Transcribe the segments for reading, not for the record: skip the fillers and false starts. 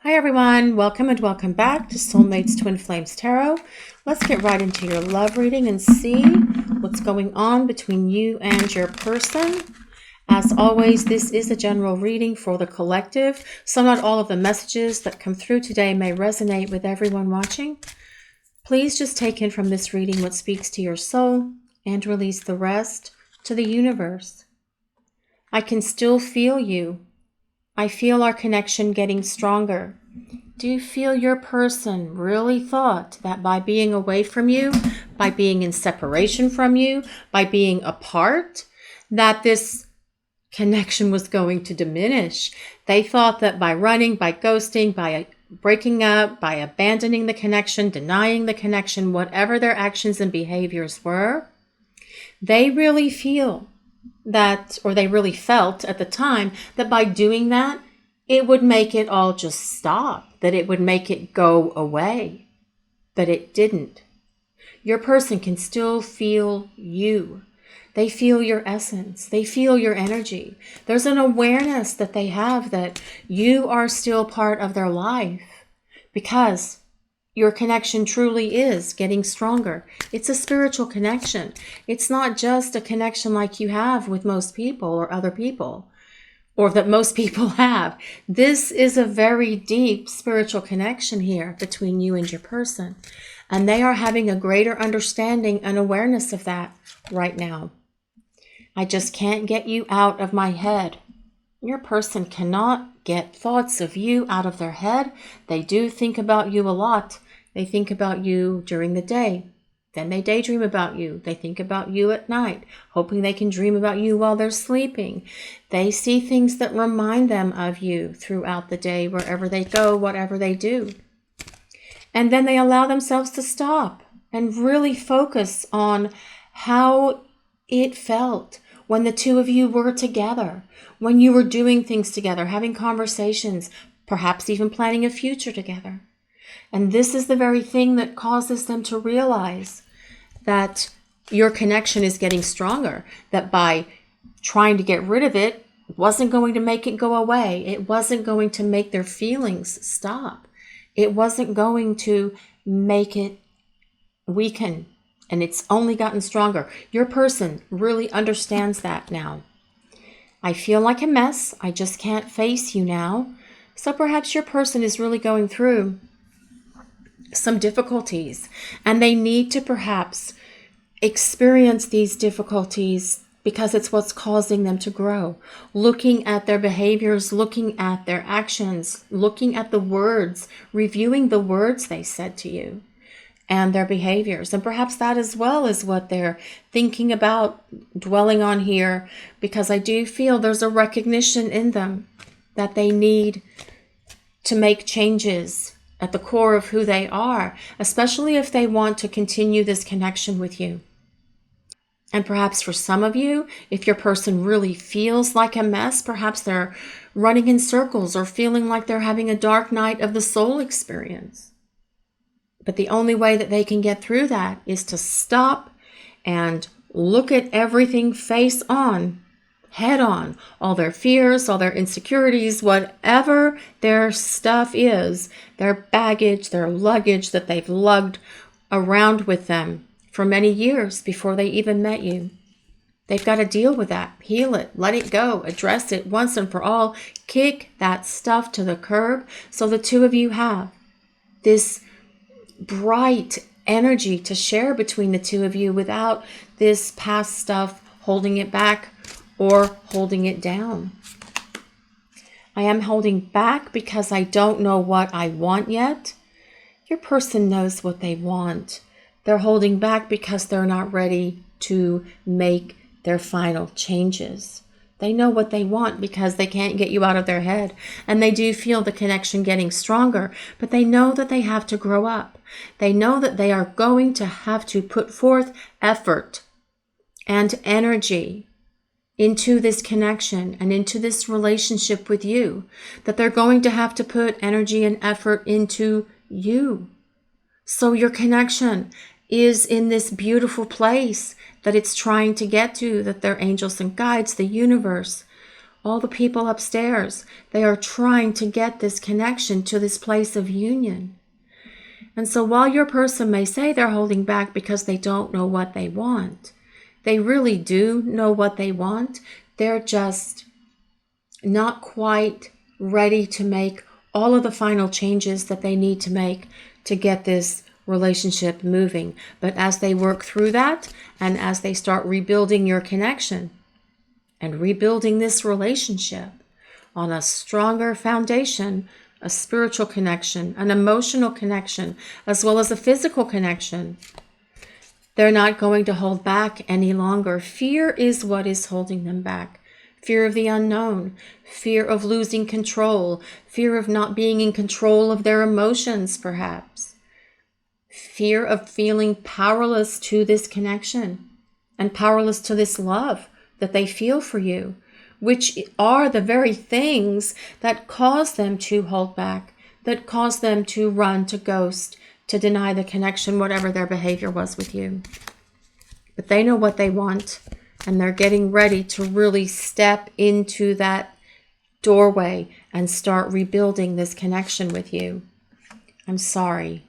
Hi everyone, welcome and welcome back to Soulmates Twin Flames Tarot. Let's get right into your love reading and see what's going on between you and your person. As always, this is a general reading for the collective, so not all of the messages that come through today may resonate with everyone watching. Please just take in from this reading what speaks to your soul and release the rest to the universe. I can still feel you. I feel our connection getting stronger. Do you feel your person really thought that by being away from you, by being in separation from you, by being apart, that this connection was going to diminish? They thought that by running, by ghosting, by breaking up, by abandoning the connection, denying the connection, whatever their actions and behaviors were, they really feel that, or they really felt at the time, that by doing that, it would make it all just stop, that it would make it go away. But it didn't. Your person can still feel you. They feel your essence. They feel your energy. There's an awareness that they have that you are still part of their life because your connection truly is getting stronger. It's a spiritual connection. It's not just a connection like you have with most people or other people, or that most people have. This is a very deep spiritual connection here between you and your person. And they are having a greater understanding and awareness of that right now. I just can't get you out of my head. Your person cannot get thoughts of you out of their head. They do think about you a lot. They think about you during the day. Then they daydream about you. They think about you at night, hoping they can dream about you while they're sleeping. They see things that remind them of you throughout the day, wherever they go, whatever they do. And then they allow themselves to stop and really focus on how it felt when the two of you were together, when you were doing things together, having conversations, perhaps even planning a future together. And this is the very thing that causes them to realize that your connection is getting stronger, that by trying to get rid of it wasn't going to make it go away. It wasn't going to make their feelings stop. It wasn't going to make it weaken. And it's only gotten stronger. Your person really understands that now. I feel like a mess. I just can't face you now. So perhaps your person is really going through some difficulties, and they need to perhaps experience these difficulties because it's what's causing them to grow. Looking at their behaviors, looking at their actions, looking at the words, reviewing the words they said to you and their behaviors. And perhaps that as well is what they're thinking about, dwelling on here, because I do feel there's a recognition in them that they need to make changes at the core of who they are, especially if they want to continue this connection with you. And perhaps for some of you, if your person really feels like a mess, perhaps they're running in circles or feeling like they're having a dark night of the soul experience. But the only way that they can get through that is to stop and look at everything face on, head on, all their fears, all their insecurities, whatever their stuff is, their baggage, their luggage that they've lugged around with them for many years before they even met you. They've got to deal with that, heal it, let it go, address it once and for all, kick that stuff to the curb so the two of you have this bright energy to share between the two of you without this past stuff holding it back or holding it down. I am holding back because I don't know what I want yet. Your person knows what they want. They're holding back because they're not ready to make their final changes. They know what they want because they can't get you out of their head. And they do feel the connection getting stronger, but they know that they have to grow up. They know that they are going to have to put forth effort and energy into this connection and into this relationship with you, that they're going to have to put energy and effort into you. So your connection is in this beautiful place that it's trying to get to, that their angels and guides, the universe, all the people upstairs. They are trying to get this connection to this place of union. And so while your person may say they're holding back because they don't know what they want, they really do know what they want. They're just not quite ready to make all of the final changes that they need to make to get this relationship moving. But as they work through that, and as they start rebuilding your connection and rebuilding this relationship on a stronger foundation, a spiritual connection, an emotional connection, as well as a physical connection, they're not going to hold back any longer. Fear is what is holding them back. Fear of the unknown, fear of losing control, fear of not being in control of their emotions, perhaps. Fear of feeling powerless to this connection and powerless to this love that they feel for you, which are the very things that cause them to hold back, that cause them to run, to ghost, to deny the connection, whatever their behavior was with you. But they know what they want, and they're getting ready to really step into that doorway and start rebuilding this connection with you. I'm sorry.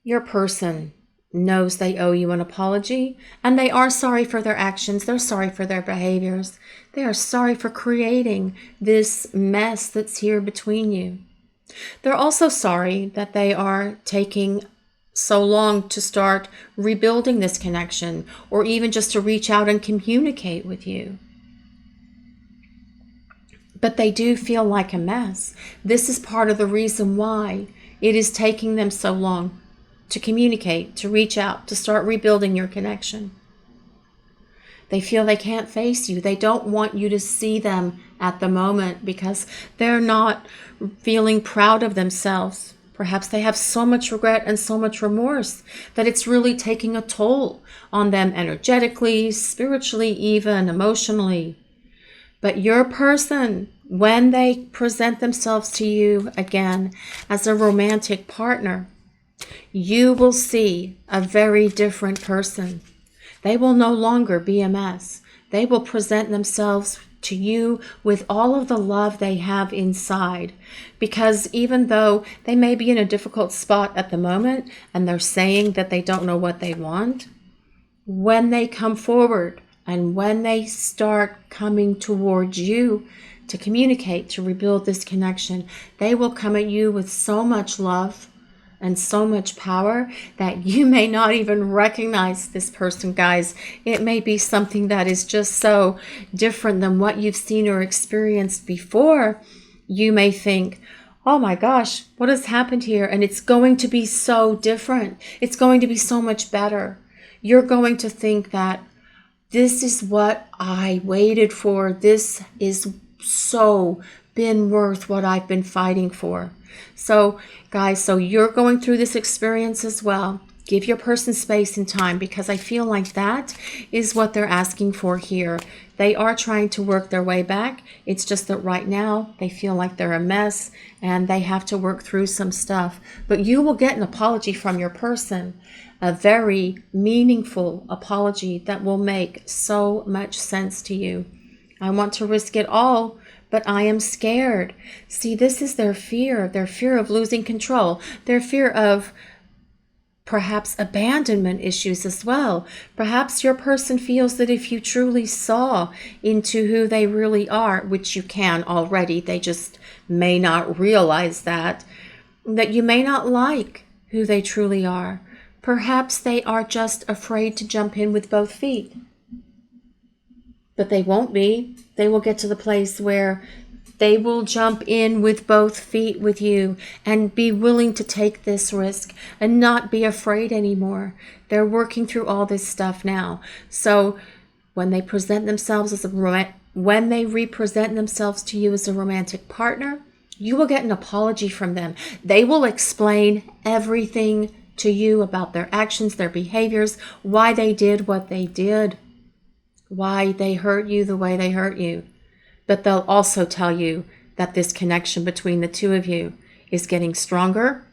Your person knows they owe you an apology, and they are sorry for their actions. They're sorry for their behaviors. They are sorry for creating this mess that's here between you. They're also sorry that they are taking so long to start rebuilding this connection, or even just to reach out and communicate with you. But they do feel like a mess. This is part of the reason why it is taking them so long to communicate, to reach out, to start rebuilding your connection. They feel they can't face you. They don't want you to see them at the moment because they're not feeling proud of themselves. Perhaps they have so much regret and so much remorse that it's really taking a toll on them energetically, spiritually, even emotionally. But your person, when they present themselves to you again as a romantic partner, you will see a very different person. They will no longer be a mess. They will present themselves to you with all of the love they have inside. Because even though they may be in a difficult spot at the moment and they're saying that they don't know what they want, when they come forward and when they start coming towards you to communicate, to rebuild this connection, they will come at you with so much love and so much power that you may not even recognize this person, guys. It may be something that is just so different than what you've seen or experienced before. You may think, oh my gosh, what has happened here? And it's going to be so different. It's going to be so much better. You're going to think that this is what I waited for. This is so been worth what I've been fighting for. So guys, so you're going through this experience as well. Give your person space and time, because I feel like that is what they're asking for here. They are trying to work their way back. It's just that right now they feel like they're a mess and they have to work through some stuff. But you will get an apology from your person, a very meaningful apology that will make so much sense to you. I want to risk it all, but I am scared. See, this is their fear of losing control, their fear of perhaps abandonment issues as well. Perhaps your person feels that if you truly saw into who they really are, which you can already, they just may not realize that you may not like who they truly are. Perhaps they are just afraid to jump in with both feet. But they won't be. They will get to the place where they will jump in with both feet with you and be willing to take this risk and not be afraid anymore. They're working through all this stuff now. So when they present themselves as when they represent themselves to you as a romantic partner, you will get an apology from them. They will explain everything to you about their actions, their behaviors, why they did what they did, why they hurt you the way they hurt you. But they'll also tell you that this connection between the two of you is getting stronger,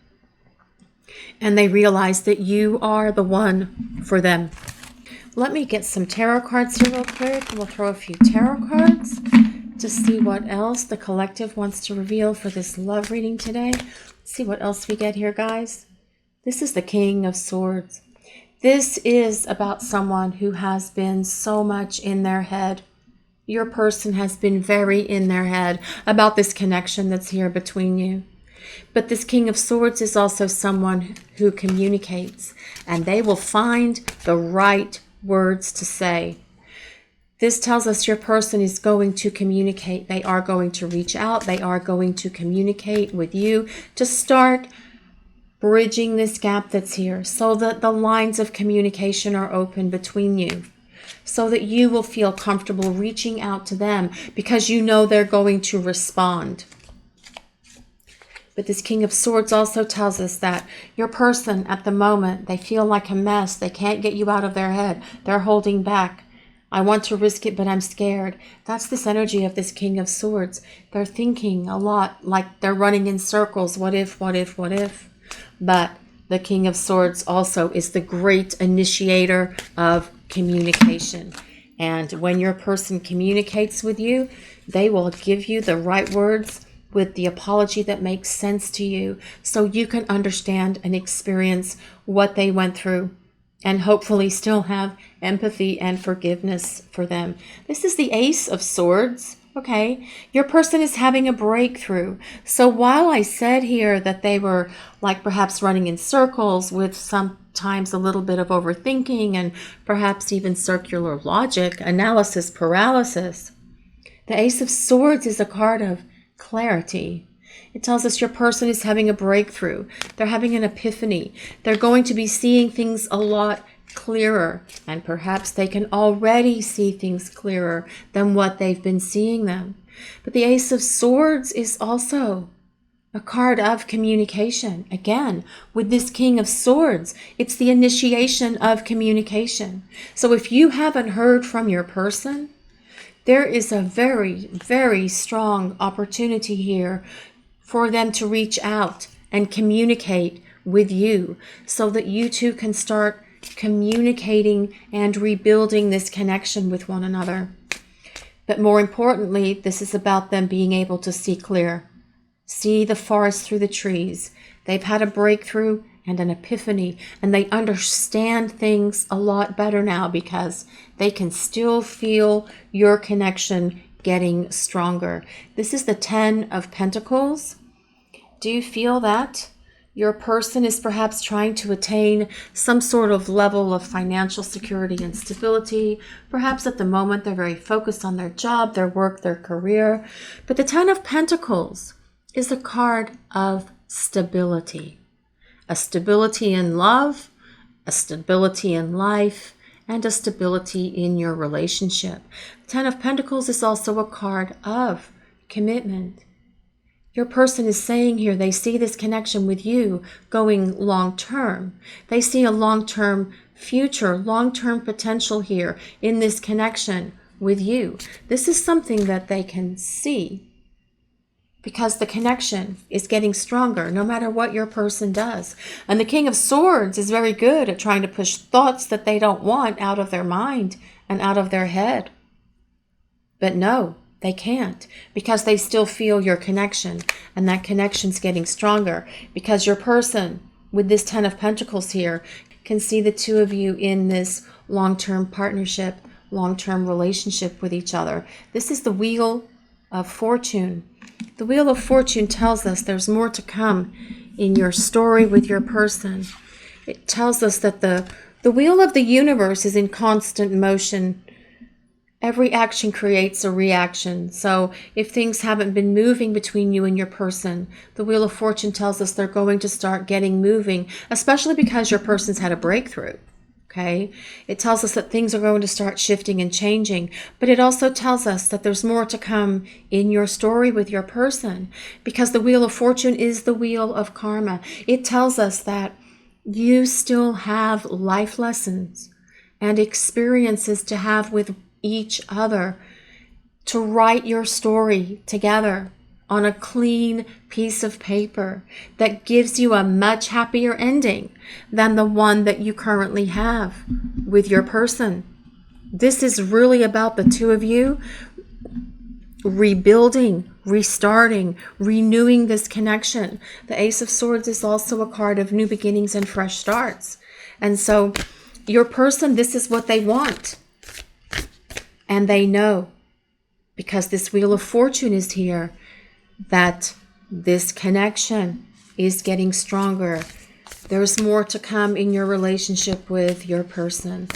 and they realize that you are the one for them. Let me get some tarot cards here real quick. We'll throw a few tarot cards to see what else the collective wants to reveal for this love reading today. Let's see what else we get here, guys. This is the King of Swords. This is about someone who has been so much in their head. Your person has been very in their head about this connection that's here between you. But this King of Swords is also someone who communicates, and they will find the right words to say. This tells us your person is going to communicate. They are going to reach out. They are going to communicate with you to start bridging this gap that's here so that the lines of communication are open between you, so that you will feel comfortable reaching out to them because you know they're going to respond. But this King of Swords also tells us that your person at the moment, they feel like a mess. They can't get you out of their head. They're holding back. I want to risk it, but I'm scared. That's this energy of this King of Swords. They're thinking a lot, like they're running in circles. What if, what if, what if? But the King of Swords also is the great initiator of communication. And when your person communicates with you, they will give you the right words with the apology that makes sense to you so you can understand and experience what they went through and hopefully still have empathy and forgiveness for them. This is the Ace of Swords. Okay, your person is having a breakthrough. So while I said here that they were like perhaps running in circles with sometimes a little bit of overthinking and perhaps even circular logic, analysis paralysis, the Ace of Swords is a card of clarity. It tells us your person is having a breakthrough. They're having an epiphany. They're going to be seeing things a lot clearer, and perhaps they can already see things clearer than what they've been seeing them. But the Ace of Swords is also a card of communication. Again, with this King of Swords, it's the initiation of communication. So if you haven't heard from your person, there is a very, very strong opportunity here for them to reach out and communicate with you so that you two can start communicating and rebuilding this connection with one another. But more importantly, this is about them being able to see clear, see the forest through the trees. They've had a breakthrough and an epiphany, and they understand things a lot better now because they can still feel your connection getting stronger. This is the Ten of Pentacles. Do you feel that your person is perhaps trying to attain some sort of level of financial security and stability? Perhaps at the moment they're very focused on their job, their work, their career. But the Ten of Pentacles is a card of stability. A stability in love, a stability in life, and a stability in your relationship. Ten of Pentacles is also a card of commitment. Your person is saying here they see this connection with you going long-term. They see a long-term future, long-term potential here in this connection with you. This is something that they can see because the connection is getting stronger no matter what your person does. And the King of Swords is very good at trying to push thoughts that they don't want out of their mind and out of their head. But no, they can't, because they still feel your connection, and that connection's getting stronger because your person with this Ten of Pentacles here can see the two of you in this long-term partnership, long-term relationship with each other. This is the Wheel of Fortune. The Wheel of Fortune tells us there's more to come in your story with your person. It tells us that the wheel of the universe is in constant motion. Every action creates a reaction. So if things haven't been moving between you and your person, the Wheel of Fortune tells us they're going to start getting moving, especially because your person's had a breakthrough. Okay? It tells us that things are going to start shifting and changing, but it also tells us that there's more to come in your story with your person, because the Wheel of Fortune is the wheel of karma. It tells us that you still have life lessons and experiences to have with each other, to write your story together on a clean piece of paper that gives you a much happier ending than the one that you currently have with your person. This is really about the two of you rebuilding, restarting, renewing this connection. The Ace of Swords is also a card of new beginnings and fresh starts. And so your person, this is what they want. And they know, because this Wheel of Fortune is here, that this connection is getting stronger. There's more to come in your relationship with your person.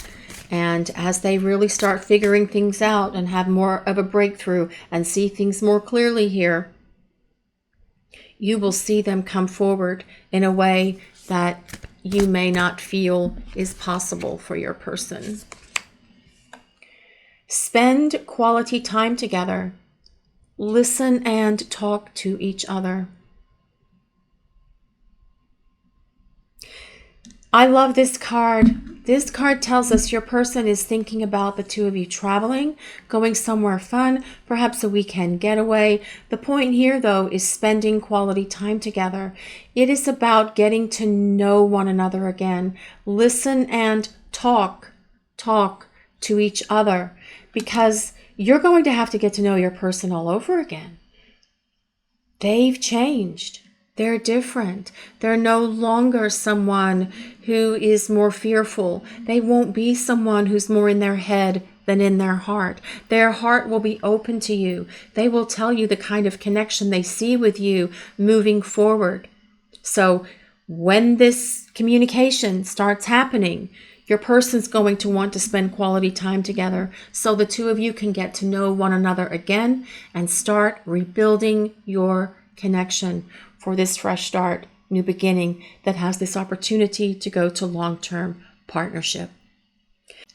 And as they really start figuring things out and have more of a breakthrough and see things more clearly here, you will see them come forward in a way that you may not feel is possible for your person. Spend quality time together. Listen and talk to each other. I love this card. This card tells us your person is thinking about the two of you traveling, going somewhere fun, perhaps a weekend getaway. The point here, though, is spending quality time together. It is about getting to know one another again. Listen and talk to each other, because you're going to have to get to know your person all over again. They've changed. They're different. They're no longer someone who is more fearful. They won't be someone who's more in their head than in their heart. Their heart will be open to you. They will tell you the kind of connection they see with you moving forward. So when this communication starts happening, your person's going to want to spend quality time together so the two of you can get to know one another again and start rebuilding your connection for this fresh start, new beginning that has this opportunity to go to long-term partnership.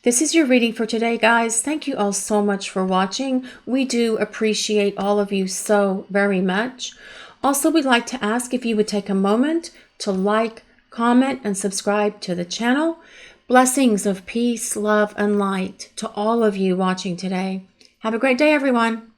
This is your reading for today, guys. Thank you all so much for watching. We do appreciate all of you so very much. Also, we'd like to ask if you would take a moment to like, comment, and subscribe to the channel. Blessings of peace, love, and light to all of you watching today. Have a great day, everyone.